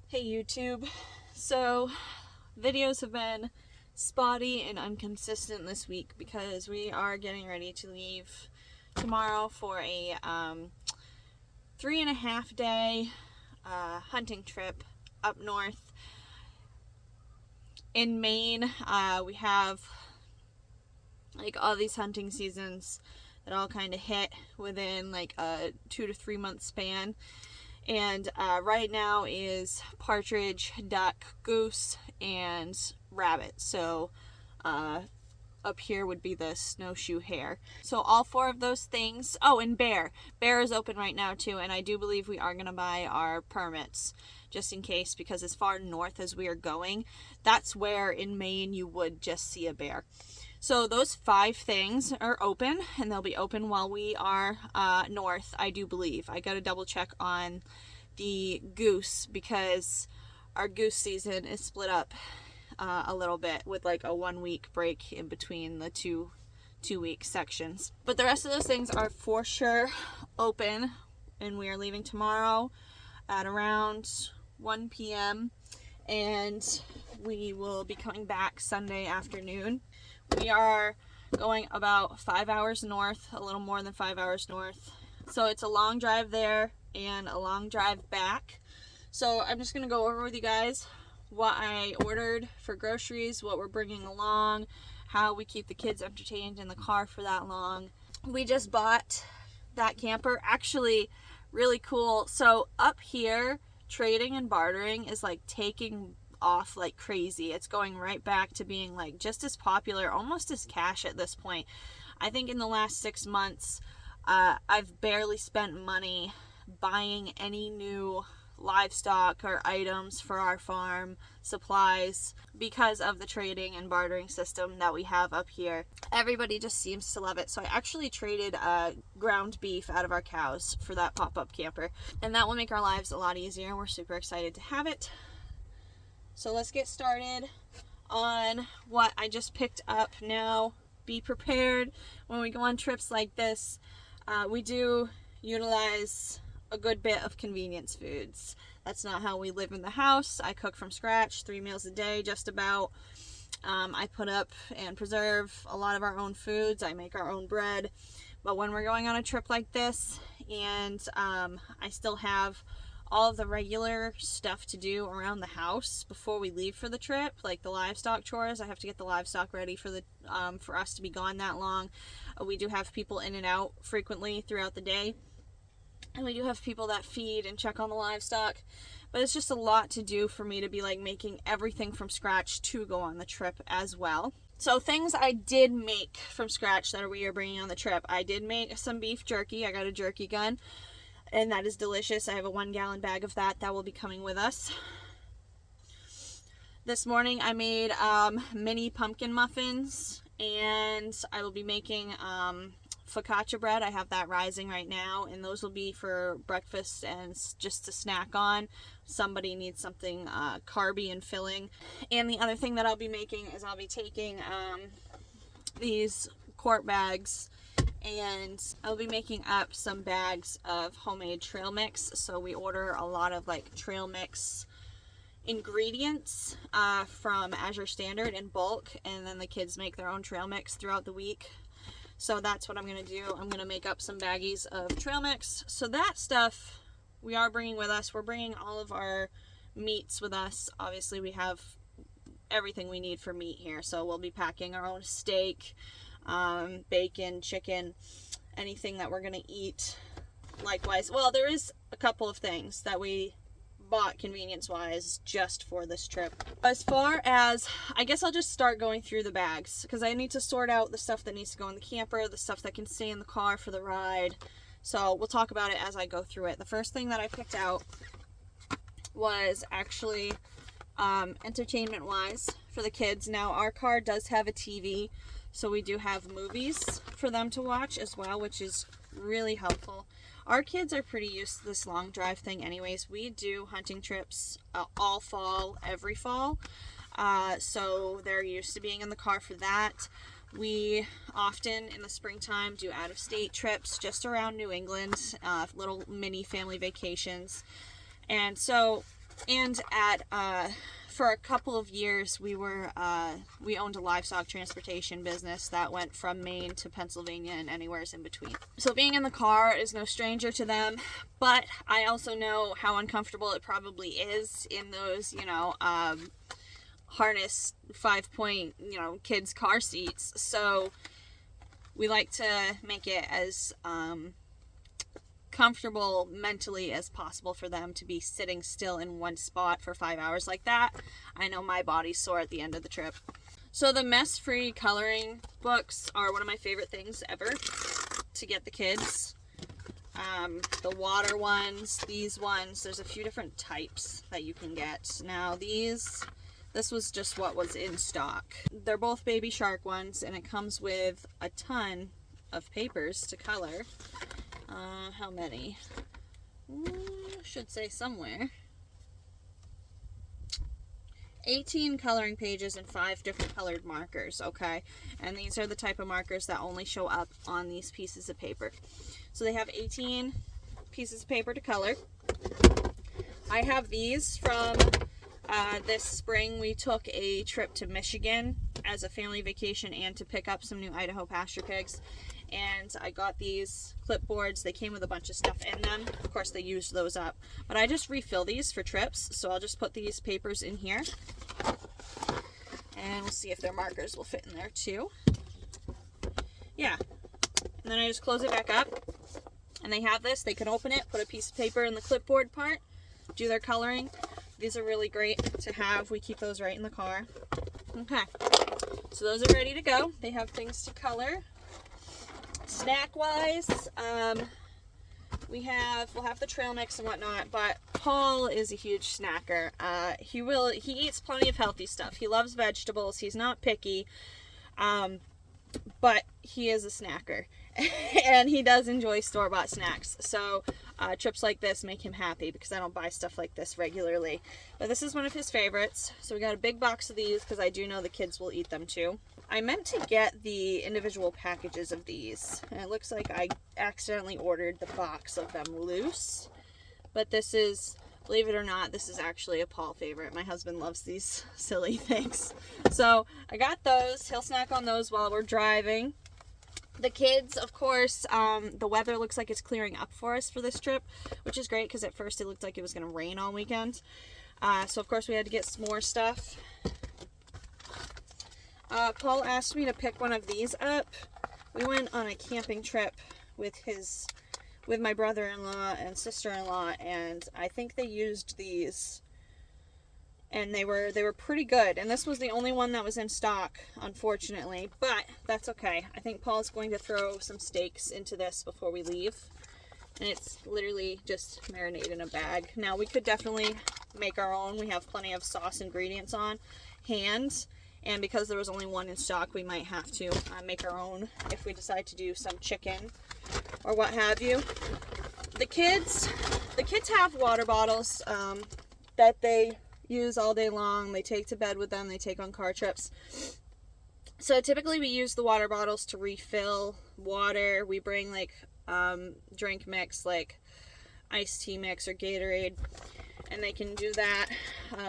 Hey YouTube. So videos have been spotty and inconsistent this week because we are getting ready to leave tomorrow for a 3.5 day hunting trip up north in Maine. We have like all these hunting seasons that all kind of hit within like a 2 to 3 month span. And right now is partridge, duck, goose, and rabbit. So up here would be the snowshoe hare. So all four of those things. Oh, and bear. Bear is open right now too, and I do believe we are going to buy our permits just in case, because as far north as we are going, that's where in Maine you would just see a bear. So those 5 things are open, and they'll be open while we are north, I do believe. I got to double check on the goose because our goose season is split up a little bit with like a 1-week break in between the two-week sections. But the rest of those things are for sure open, and we are leaving tomorrow at around 1 p.m. and we will be coming back Sunday afternoon. We are going about 5 hours north, a little more than 5 hours north. So it's a long drive there and a long drive back. So I'm just going to go over with you guys what I ordered for groceries, what we're bringing along, how we keep the kids entertained in the car for that long. We just bought that camper. Actually, really cool. So up here, trading and bartering is like taking off like crazy. It's going right back to being like just as popular, almost as cash at this point. I think in the last 6 months, I've barely spent money buying any new livestock or items for our farm, supplies, because of the trading and bartering system that we have up here. Everybody just seems to love it. So I actually traded ground beef out of our cows for that pop-up camper, and that will make our lives a lot easier. We're super excited to have it. So let's get started on what I just picked up now. Be prepared when we go on trips like this. We do utilize a good bit of convenience foods. That's not how we live in the house. I cook from scratch, 3 meals a day, just about. I put up and preserve a lot of our own foods. I make our own bread. But when we're going on a trip like this, and I still have all of the regular stuff to do around the house before we leave for the trip, like the livestock chores. I have to get the livestock ready for the for us to be gone that long. We do have people in and out frequently throughout the day, and we do have people that feed and check on the livestock, but it's just a lot to do for me to be like making everything from scratch to go on the trip as well. So things I did make from scratch that we are bringing on the trip. I did make some beef jerky. I got a jerky gun, and that is delicious. I have a 1-gallon bag of that will be coming with us. This morning I made mini pumpkin muffins, and I will be making focaccia bread. I have that rising right now, and those will be for breakfast and just to snack on. Somebody needs something carby and filling. And the other thing that I'll be making is I'll be taking these quart bags, and I'll be making up some bags of homemade trail mix. So we order a lot of like trail mix ingredients from Azure Standard in bulk, and then the kids make their own trail mix throughout the week. So that's what I'm going to do. I'm going to make up some baggies of trail mix. So that stuff we are bringing with us. We're bringing all of our meats with us. Obviously we have everything we need for meat here. So we'll be packing our own steak, bacon, chicken, anything that we're going to eat. Likewise, well, there is a couple of things that we bought convenience wise just for this trip. As far as, I guess I'll just start going through the bags, because I need to sort out the stuff that needs to go in the camper, the stuff that can stay in the car for the ride. So we'll talk about it as I go through it. The first thing that I picked out was actually entertainment wise for the kids. Now our car does have a TV, so we do have movies for them to watch as well, which is really helpful. Our kids are pretty used to this long drive thing anyways. We do hunting trips all fall, every fall. So they're used to being in the car for that. We often in the springtime do out-of-state trips just around New England, little mini family vacations. And so And for a couple of years, we owned a livestock transportation business that went from Maine to Pennsylvania and anywhere in between. So being in the car is no stranger to them, but I also know how uncomfortable it probably is in those, harness 5-point, kids' car seats. So we like to make it as comfortable mentally as possible for them to be sitting still in one spot for 5 hours like that. I know my body's sore at the end of the trip. So the mess-free coloring books are one of my favorite things ever to get the kids. The water ones, these ones, there's a few different types that you can get. Now this was just what was in stock. They're both Baby Shark ones, and it comes with a ton of papers to color. How many? Should say somewhere. 18 coloring pages and 5 different colored markers, okay? And these are the type of markers that only show up on these pieces of paper. So they have 18 pieces of paper to color. I have these from this spring. We took a trip to Michigan as a family vacation and to pick up some new Idaho pasture pigs. And I got these clipboards. They came with a bunch of stuff in them. Of course, they used those up. But I just refill these for trips. So I'll just put these papers in here. And we'll see if their markers will fit in there too. Yeah. And then I just close it back up. And they have this. They can open it, put a piece of paper in the clipboard part, do their coloring. These are really great to have. We keep those right in the car. Okay. So those are ready to go. They have things to color. Snack wise, we'll have the trail mix and whatnot, but Paul is a huge snacker. He eats plenty of healthy stuff. He loves vegetables. He's not picky, but he is a snacker, and he does enjoy store-bought snacks. So trips like this make him happy because I don't buy stuff like this regularly. But this is one of his favorites. So we got a big box of these because I do know the kids will eat them too. I meant to get the individual packages of these, and it looks like I accidentally ordered the box of them loose. But this is, believe it or not, this is actually a Paul favorite. My husband loves these silly things. So I got those. He'll snack on those while we're driving. The kids, of course, the weather looks like it's clearing up for us for this trip, which is great because at first it looked like it was going to rain all weekend. So of course we had to get some more stuff. Paul asked me to pick one of these up. We went on a camping trip with my brother-in-law and sister-in-law, and I think they used these, and they were pretty good. And this was the only one that was in stock, unfortunately, but that's okay. I think Paul's going to throw some steaks into this before we leave, and it's literally just marinated in a bag. Now we could definitely make our own. We have plenty of sauce ingredients on hand. And because there was only one in stock, we might have to make our own if we decide to do some chicken or what have you. The kids have water bottles that they use all day long. They take to bed with them. They take on car trips. So typically we use the water bottles to refill water. We bring like drink mix, like iced tea mix or Gatorade, and they can do that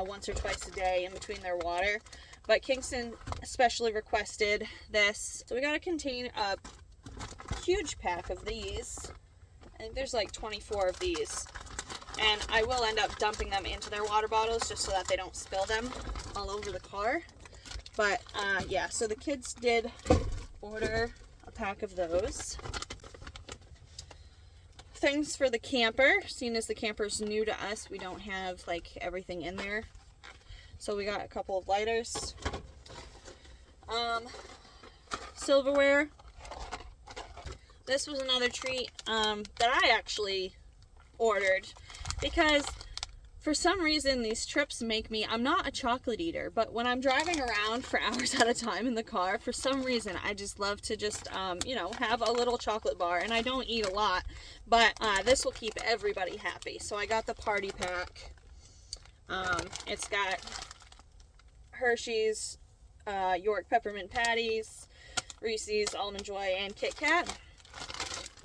once or twice a day in between their water. But Kingston especially requested this. So we got a huge pack of these. I think there's like 24 of these. And I will end up dumping them into their water bottles just so that they don't spill them all over the car. But yeah, so the kids did order a pack of those. Things for the camper. Seeing as the camper's new to us, we don't have like everything in there. So we got a couple of lighters, silverware. This was another treat that I actually ordered because for some reason these trips make me, I'm not a chocolate eater, but when I'm driving around for hours at a time in the car, for some reason I just love to just, have a little chocolate bar, and I don't eat a lot, but this will keep everybody happy. So I got the party pack. It's got Hershey's, York Peppermint Patties, Reese's, Almond Joy, and Kit Kat.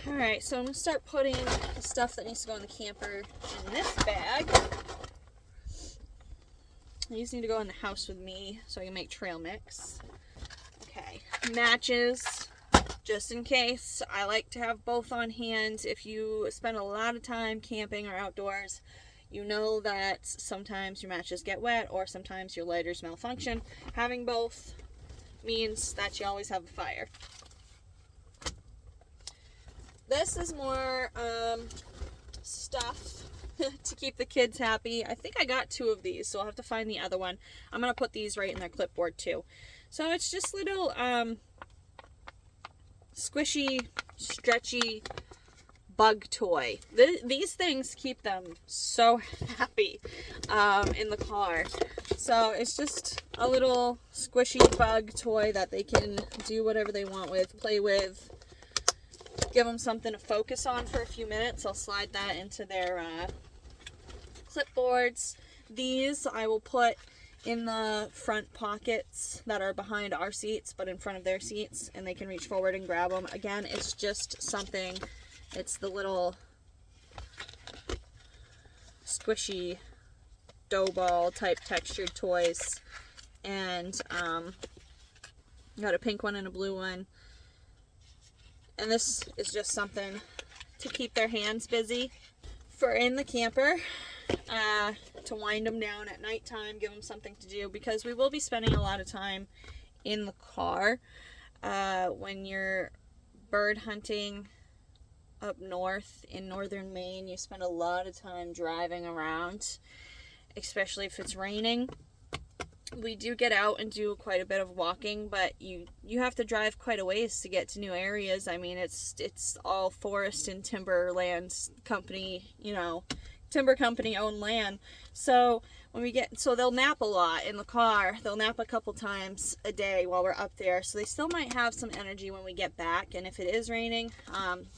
Alright, so I'm going to start putting the stuff that needs to go in the camper in this bag. These need to go in the house with me so I can make trail mix. Okay, matches, just in case. I like to have both on hand. If you spend a lot of time camping or outdoors, you know that sometimes your matches get wet or sometimes your lighters malfunction. Having both means that you always have a fire. This is more stuff to keep the kids happy. I think I got 2 of these, so I'll have to find the other one. I'm going to put these right in their clipboard too. So it's just little squishy, stretchy bug toy. These things keep them so happy in the car. So it's just a little squishy bug toy that they can do whatever they want with, play with. Give them something to focus on for a few minutes. I'll slide that into their clipboards. These I will put in the front pockets that are behind our seats, but in front of their seats, and they can reach forward and grab them. Again, it's just something. It's the little squishy dough ball type textured toys, and got a pink one and a blue one. And this is just something to keep their hands busy for in the camper, to wind them down at nighttime, give them something to do, because we will be spending a lot of time in the car. When you're bird hunting up north in northern Maine, you spend a lot of time driving around, especially if it's raining. We do get out and do quite a bit of walking, but you have to drive quite a ways to get to new areas. I mean, it's all forest and timberland company, timber company owned land. So so they'll nap a lot in the car. They'll nap a couple times a day while we're up there. So they still might have some energy when we get back. And if it is raining,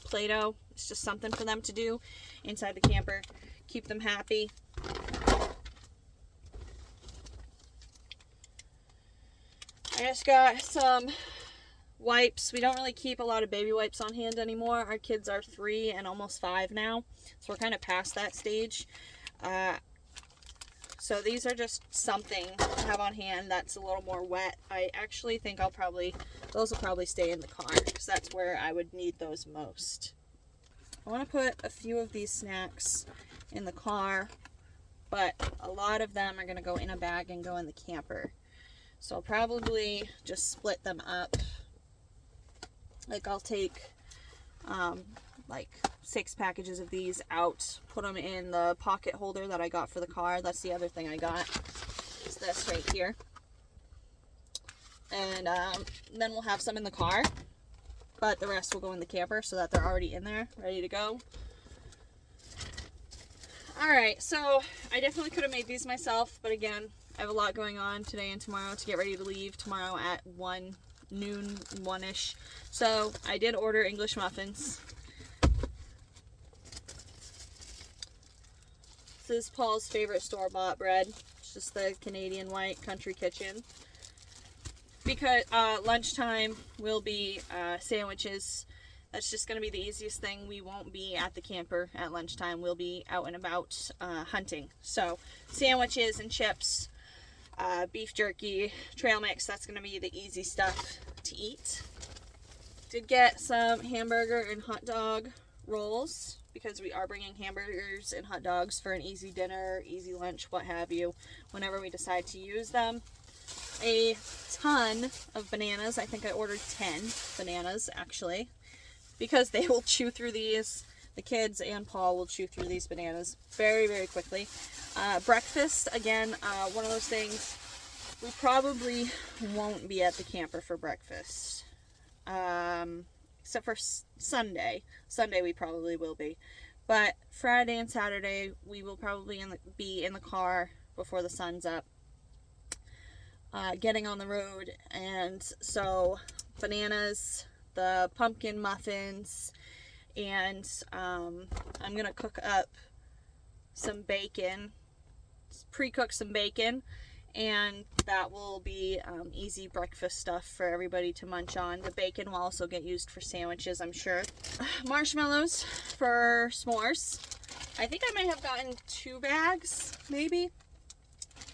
Play-Doh, it's just something for them to do inside the camper. Keep them happy. I just got some wipes. We don't really keep a lot of baby wipes on hand anymore. Our kids are 3 and almost 5 now, so we're kind of past that stage. So these are just something to have on hand that's a little more wet. I actually think those will probably stay in the car, because that's where I would need those most. I want to put a few of these snacks in the car, but a lot of them are going to go in a bag and go in the camper. So I'll probably just split them up. Like I'll take like 6 packages of these out, put them in the pocket holder that I got for the car. That's the other thing I got. It's this right here. And then we'll have some in the car, but the rest will go in the camper so that they're already in there, ready to go. Alright, so I definitely could have made these myself, but again, I have a lot going on today and tomorrow to get ready to leave tomorrow at noon, 1-ish. So I did order English muffins. This is Paul's favorite store-bought bread. It's just the Canadian White Country Kitchen. Because lunchtime will be sandwiches. That's just going to be the easiest thing. We won't be at the camper at lunchtime. We'll be out and about hunting. So sandwiches and chips. Beef jerky, trail mix, that's going to be the easy stuff to eat. Did get some hamburger and hot dog rolls, because we are bringing hamburgers and hot dogs for an easy dinner, easy lunch, what have you, whenever we decide to use them. A ton of bananas. I think I ordered 10 bananas, actually, because they will chew through these. The kids and Paul will chew through these bananas very, very quickly. Breakfast, again, one of those things, we probably won't be at the camper for breakfast. Except for Sunday. Sunday we probably will be. But Friday and Saturday we will probably be in the car before the sun's up. Getting on the road. And so bananas, the pumpkin muffins, and I'm going to cook up some bacon, pre-cook some bacon, and that will be easy breakfast stuff for everybody to munch on. The bacon will also get used for sandwiches, I'm sure. Marshmallows for s'mores. I think I might have gotten 2 bags, maybe.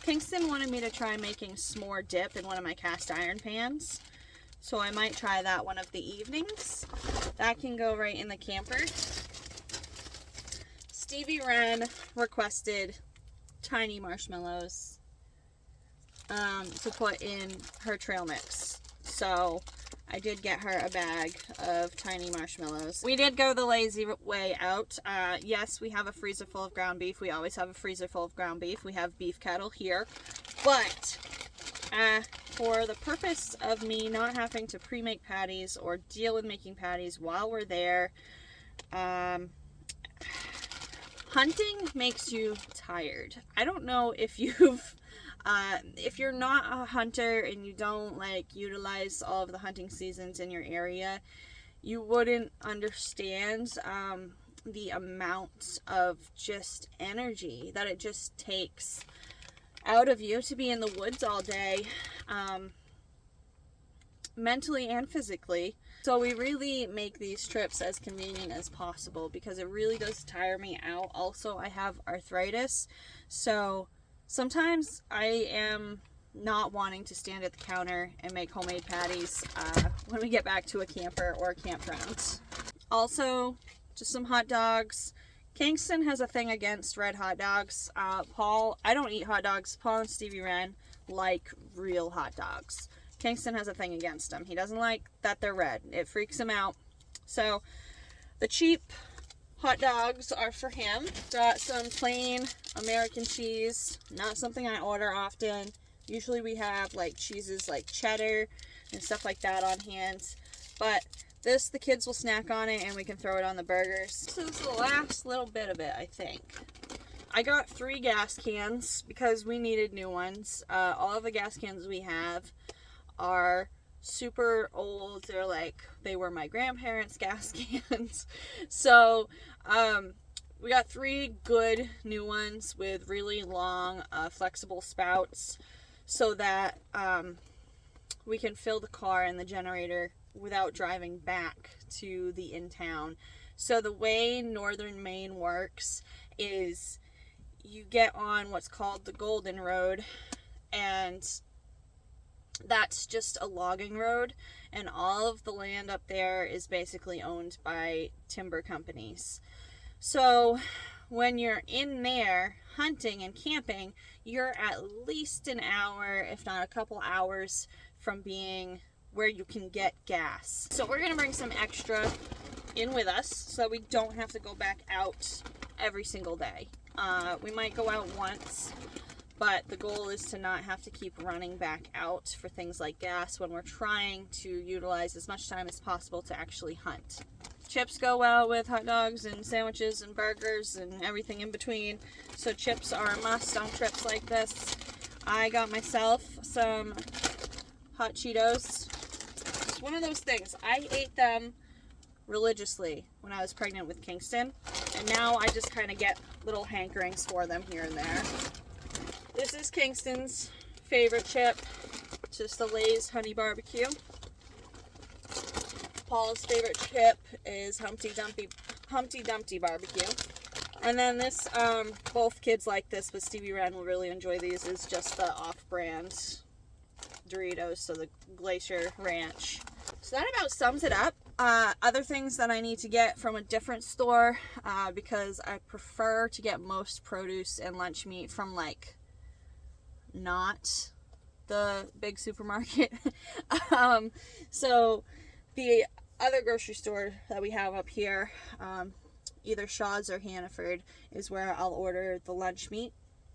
Kingston wanted me to try making s'more dip in one of my cast iron pans. So I might try that one of the evenings. That can go right in the camper. Stevie Wren requested tiny marshmallows to put in her trail mix. So I did get her a bag of tiny marshmallows. We did go the lazy way out. Yes, we have a freezer full of ground beef. We always have a freezer full of ground beef. We have beef cattle here. But for the purpose of me not having to pre-make patties or deal with making patties while we're there, hunting makes you tired. I don't know if you've if you're not a hunter and you don't like utilize all of the hunting seasons in your area, you wouldn't understand the amount of just energy that it just takes out of you to be in the woods all day, mentally and physically. So we really make these trips as convenient as possible because it really does tire me out. Also, I have arthritis, so sometimes I am not wanting to stand at the counter and make homemade patties when we get back to a camper or a campground. Also, just some hot dogs. Kingston has a thing against red hot dogs. Paul, I don't eat hot dogs. Paul and Stevie Wren like real hot dogs. Kingston has a thing against them. He doesn't like that they're red. It freaks him out. So the cheap hot dogs are for him. Got some plain American cheese. Not something I order often. Usually we have like cheeses like cheddar and stuff like that on hand. But this, the kids will snack on it and we can throw it on the burgers. This is the last little bit of it, I think. I got 3 gas cans because we needed new ones. All of the gas cans we have are super old. They're like, they were my grandparents' gas cans. So, we got 3 good new ones with really long, flexible spouts so that we can fill the car and the generator without driving back to the in-town. So the way Northern Maine works is you get on what's called the Golden Road, and that's just a logging road, and all of the land up there is basically owned by timber companies. So when you're in there hunting and camping, you're at least an hour, if not a couple hours, from being where you can get gas. So we're gonna bring some extra in with us so that we don't have to go back out every single day. We might go out once, but the goal is to not have to keep running back out for things like gas when we're trying to utilize as much time as possible to actually hunt. Chips go well with hot dogs and sandwiches and burgers and everything in between, so chips are a must on trips like this. I got myself some hot Cheetos. It's one of those things. I ate them religiously when I was pregnant with Kingston, and now I just kind of get little hankerings for them here and there. This is Kingston's favorite chip, just the Lay's Honey Barbecue. Paul's favorite chip is Humpty Dumpty Barbecue. And then this, both kids like this, but Stevie Wren will really enjoy these, is just the off-brand Doritos, so the Glacier Ranch. So that about sums it up. Other things that I need to get from a different store, because I prefer to get most produce and lunch meat from like not the big supermarket. So the other grocery store that we have up here, either Shaw's or Hannaford, is where I'll order the lunch meat,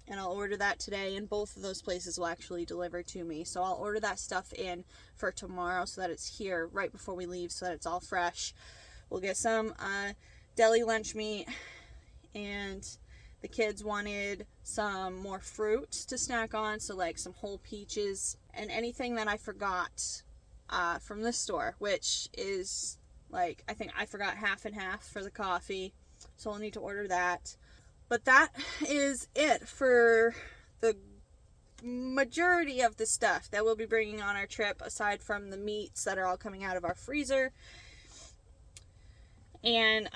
and I'll order that today, and both of those places will actually deliver to me. So I'll order that stuff in for tomorrow so that it's here right before we leave, so that it's all fresh. We'll get some deli lunch meat, and the kids wanted some more fruit to snack on, so like some whole peaches and anything that I forgot from this store, which is like, I think I forgot half and half for the coffee, so I'll need to order that. But that is it for the majority of the stuff that we'll be bringing on our trip, aside from the meats that are all coming out of our freezer. And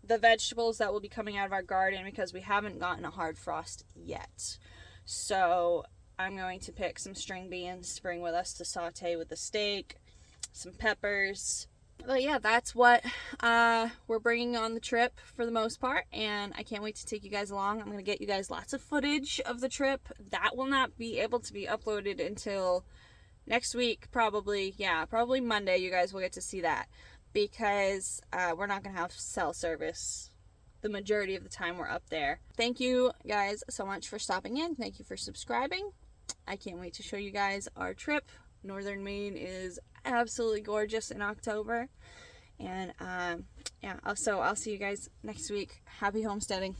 the vegetables that will be coming out of our garden, because we haven't gotten a hard frost yet. So I'm going to pick some string beans to bring with us to saute with the steak, some peppers. But yeah, that's what we're bringing on the trip for the most part, and I can't wait to take you guys along. I'm going to get you guys lots of footage of the trip. That will not be able to be uploaded until next week, probably. Yeah, probably Monday you guys will get to see that, because we're not going to have cell service the majority of the time we're up there. Thank you guys so much for stopping in. Thank you for subscribing. I can't wait to show you guys our trip. Northern Maine is absolutely gorgeous in October. And yeah, so I'll see you guys next week. Happy homesteading.